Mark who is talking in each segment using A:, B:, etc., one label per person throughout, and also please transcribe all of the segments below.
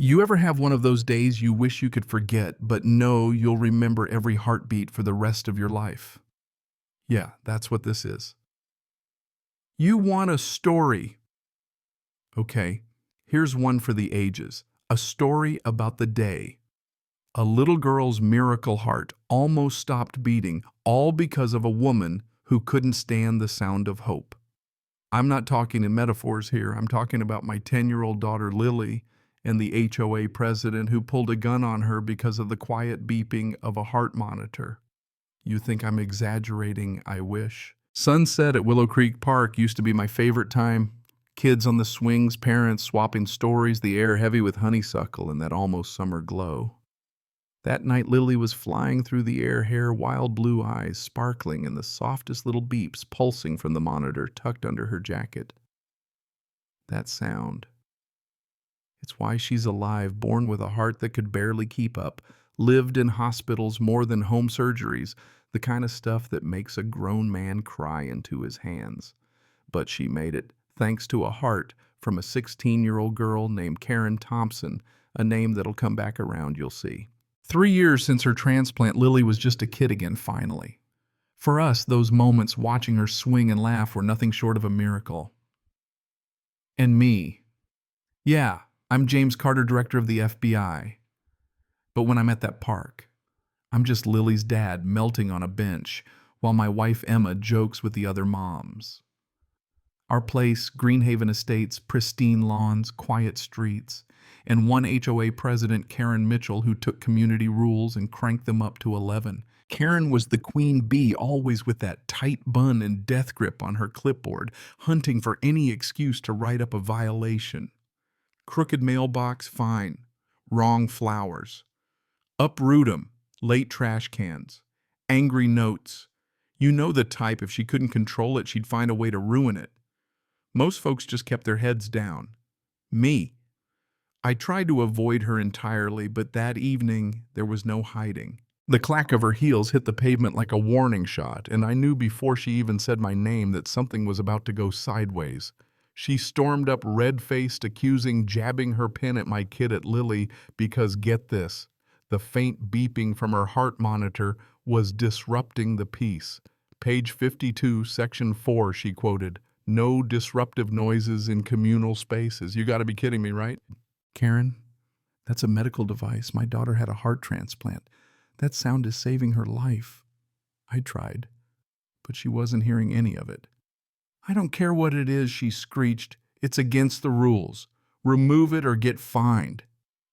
A: You ever have one of those days you wish you could forget, but know you'll remember every heartbeat for the rest of your life? Yeah, that's what this is. You want a story. Okay, here's one for the ages. A story about the day a little girl's miracle heart almost stopped beating, all because of a woman who couldn't stand the sound of hope. I'm not talking in metaphors here. I'm talking about my 10-year-old daughter Lily and the HOA president who pulled a gun on her because of the quiet beeping of a heart monitor. You think I'm exaggerating, I wish. Sunset at Willow Creek Park used to be my favorite time. Kids on the swings, parents swapping stories, the air heavy with honeysuckle and that almost summer glow. That night Lily was flying through the air, hair wild blue eyes sparkling and the softest little beeps pulsing from the monitor tucked under her jacket. That sound. It's why she's alive, born with a heart that could barely keep up, lived in hospitals more than home surgeries, the kind of stuff that makes a grown man cry into his hands. But she made it, thanks to a heart from a 16-year-old girl named Karen Thompson, a name that'll come back around, you'll see. 3 years since her transplant, Lily was just a kid again, finally. For us, those moments watching her swing and laugh were nothing short of a miracle. And me. Yeah, I'm James Carter, director of the FBI. But when I'm at that park, I'm just Lily's dad melting on a bench while my wife Emma jokes with the other moms. Our place, Greenhaven Estates, pristine lawns, quiet streets, and one HOA president, Karen Mitchell, who took community rules and cranked them up to 11. Karen was the queen bee, always with that tight bun and death grip on her clipboard, hunting for any excuse to write up a violation. Crooked mailbox, fine. Wrong flowers. Uproot 'em, late trash cans. Angry notes. You know the type, if she couldn't control it, she'd find a way to ruin it. Most folks just kept their heads down. Me. I tried to avoid her entirely, but that evening there was no hiding. The clack of her heels hit the pavement like a warning shot, and I knew before she even said my name that something was about to go sideways. She stormed up red-faced, accusing, jabbing her pen at my kid at Lily because, get this, the faint beeping from her heart monitor was disrupting the peace. Page 52, section 4, she quoted, "No disruptive noises in communal spaces." You gotta be kidding me, right? Karen, that's a medical device. My daughter had a heart transplant. That sound is saving her life. I tried, but she wasn't hearing any of it. I don't care what it is, she screeched. It's against the rules. Remove it or get fined.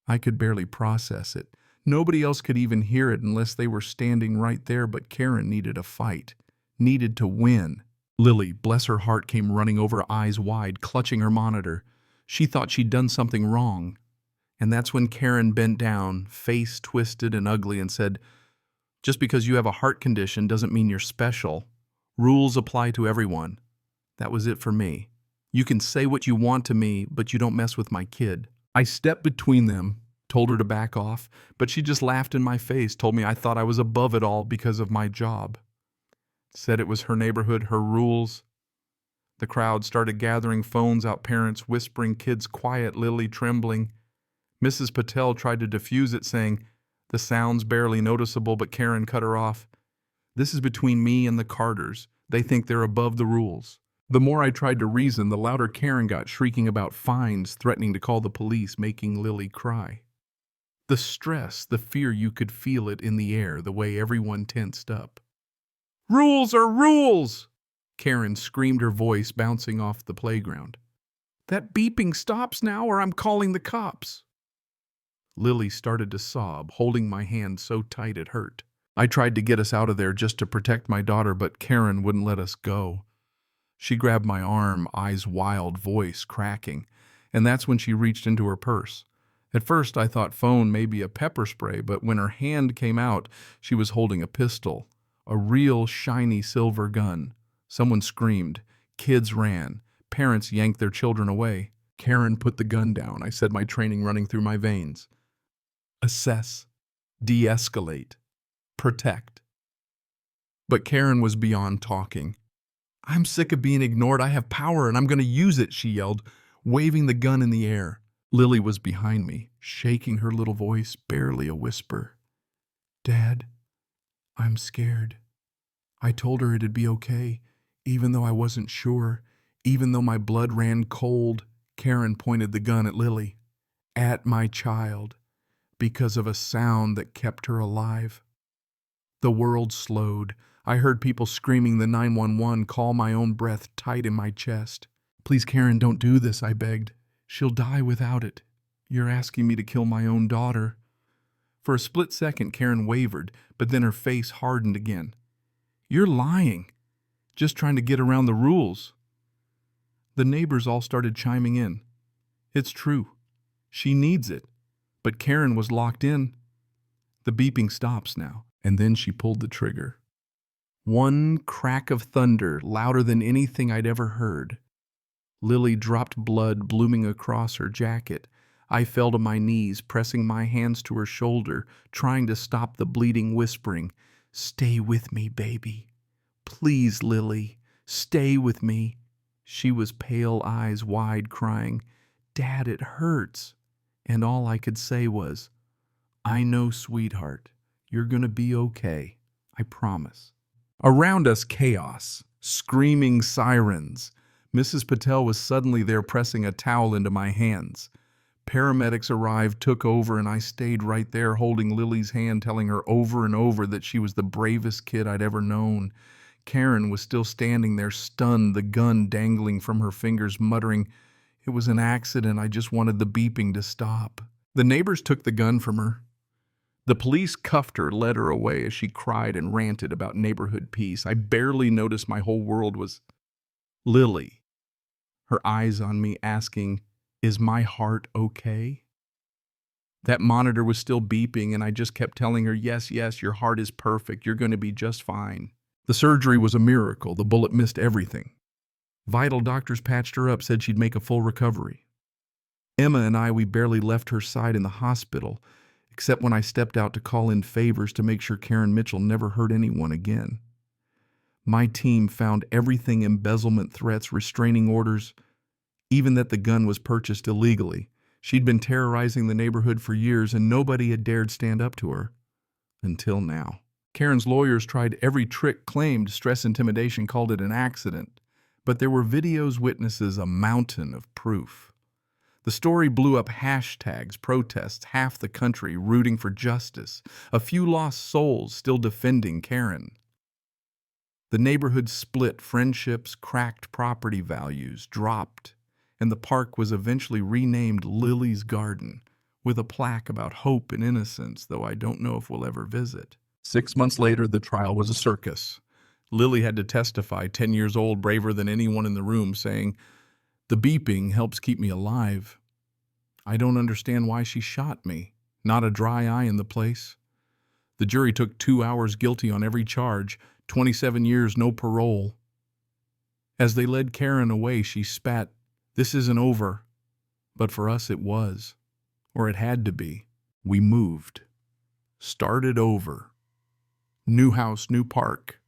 A: I could barely process it. Nobody else could even hear it unless they were standing right there, but Karen needed a fight, needed to win. Lily, bless her heart, came running over, eyes wide, clutching her monitor. She thought she'd done something wrong. And that's when Karen bent down, face twisted and ugly, and said, "Just because you have a heart condition doesn't mean you're special. Rules apply to everyone." That was it for me. You can say what you want to me, but you don't mess with my kid. I stepped between them, told her to back off, but she just laughed in my face, told me I thought I was above it all because of my job. Said it was her neighborhood, her rules. The crowd started gathering, phones out, parents whispering, kids quiet, Lily trembling. Mrs. Patel tried to diffuse it, saying, "The sound's barely noticeable," but Karen cut her off. "This is between me and the Carters. They think they're above the rules." The more I tried to reason, the louder Karen got, shrieking about fines, threatening to call the police, making Lily cry. The stress, the fear, you could feel it in the air, the way everyone tensed up. "Rules are rules!" Karen screamed, her voice bouncing off the playground. "That beeping stops now or I'm calling the cops." Lily started to sob, holding my hand so tight it hurt. I tried to get us out of there just to protect my daughter, but Karen wouldn't let us go. She grabbed my arm, eyes wild, voice cracking, and that's when she reached into her purse. At first I thought phone, maybe a pepper spray, but when her hand came out, she was holding a pistol, a real shiny silver gun. Someone screamed. Kids ran. Parents yanked their children away. Karen put the gun down. I said, my training running through my veins. Assess, de-escalate, protect. But Karen was beyond talking. "I'm sick of being ignored. I have power and I'm going to use it," she yelled, waving the gun in the air. Lily was behind me, shaking her little voice, barely a whisper. Dad, I'm scared. I told her it'd be okay, even though I wasn't sure, even though my blood ran cold. Karen pointed the gun at Lily. At my child, because of a sound that kept her alive. The world slowed. I heard people screaming the 911 call, my own breath tight in my chest. Please, Karen, don't do this, I begged. She'll die without it. You're asking me to kill my own daughter. For a split second, Karen wavered, but then her face hardened again. You're lying. Just trying to get around the rules. The neighbors all started chiming in. It's true. She needs it. But Karen was locked in. The beeping stops now, and then she pulled the trigger. One crack of thunder, louder than anything I'd ever heard. Lily dropped blood blooming across her jacket. I fell to my knees, pressing my hands to her shoulder, trying to stop the bleeding, whispering, Stay with me, baby. Please, Lily, stay with me. She was pale, eyes wide, crying, Dad, it hurts. And all I could say was, I know, sweetheart. You're gonna be okay. I promise. Around us, chaos, screaming sirens. Mrs. Patel was suddenly there, pressing a towel into my hands. Paramedics arrived, took over, and I stayed right there holding Lily's hand, telling her over and over that she was the bravest kid I'd ever known. Karen was still standing there, stunned, the gun dangling from her fingers, muttering, It was an accident. I just wanted the beeping to stop. The neighbors took the gun from her. The police cuffed her, led her away as she cried and ranted about neighborhood peace. I barely noticed my whole world was Lily, her eyes on me, asking, Is my heart okay? That monitor was still beeping, and I just kept telling her, Yes, yes, your heart is perfect. You're going to be just fine. The surgery was a miracle. The bullet missed everything. Vital doctors patched her up, said she'd make a full recovery. Emma and I, we barely left her side in the hospital, except when I stepped out to call in favors to make sure Karen Mitchell never hurt anyone again. My team found everything: embezzlement threats, restraining orders, even that the gun was purchased illegally. She'd been terrorizing the neighborhood for years, and nobody had dared stand up to her. Until now. Karen's lawyers tried every trick, claimed stress intimidation, called it an accident. But there were videos, witnesses, a mountain of proof. The story blew up hashtags, protests, half the country rooting for justice, a few lost souls still defending Karen. The neighborhood split, friendships cracked, property values dropped, and the park was eventually renamed Lily's Garden, with a plaque about hope and innocence, though I don't know if we'll ever visit. 6 months later, the trial was a circus. Lily had to testify, 10 years old, braver than anyone in the room, saying, The beeping helps keep me alive. I don't understand why she shot me. Not a dry eye in the place. The jury took 2 hours, guilty on every charge, 27 years, no parole. As they led Karen away, she spat, This isn't over. But for us it was. Or it had to be. We moved. Started over. New house, new park.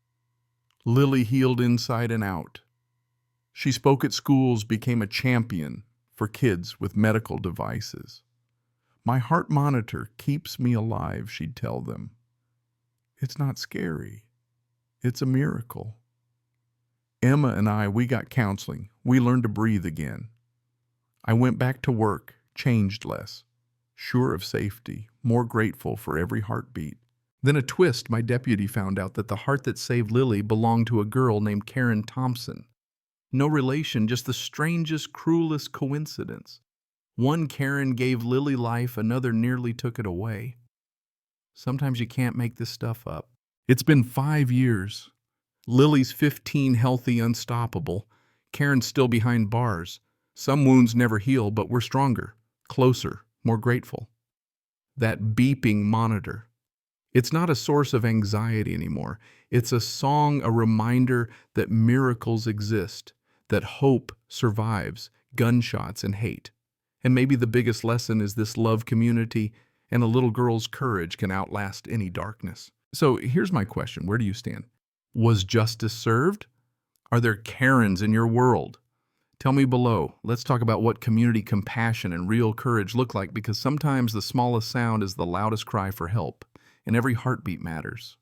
A: Lily healed inside and out. She spoke at schools, became a champion for kids with medical devices. My heart monitor keeps me alive, she'd tell them. It's not scary. It's a miracle. Emma and I, we got counseling. We learned to breathe again. I went back to work, changed less, sure of safety, more grateful for every heartbeat. Then a twist, my deputy found out that the heart that saved Lily belonged to a girl named Karen Thompson. No relation, just the strangest, cruelest coincidence. One Karen gave Lily life, another nearly took it away. Sometimes you can't make this stuff up. It's been 5 years. Lily's 15, healthy, unstoppable. Karen's still behind bars. Some wounds never heal, but we're stronger, closer, more grateful. That beeping monitor. It's not a source of anxiety anymore. It's a song, a reminder that miracles exist, that hope survives gunshots and hate. And maybe the biggest lesson is this: love community and a little girl's courage can outlast any darkness. So here's my question. Where do you stand? Was justice served? Are there Karens in your world? Tell me below. Let's talk about what community compassion and real courage look like, because sometimes the smallest sound is the loudest cry for help, and every heartbeat matters.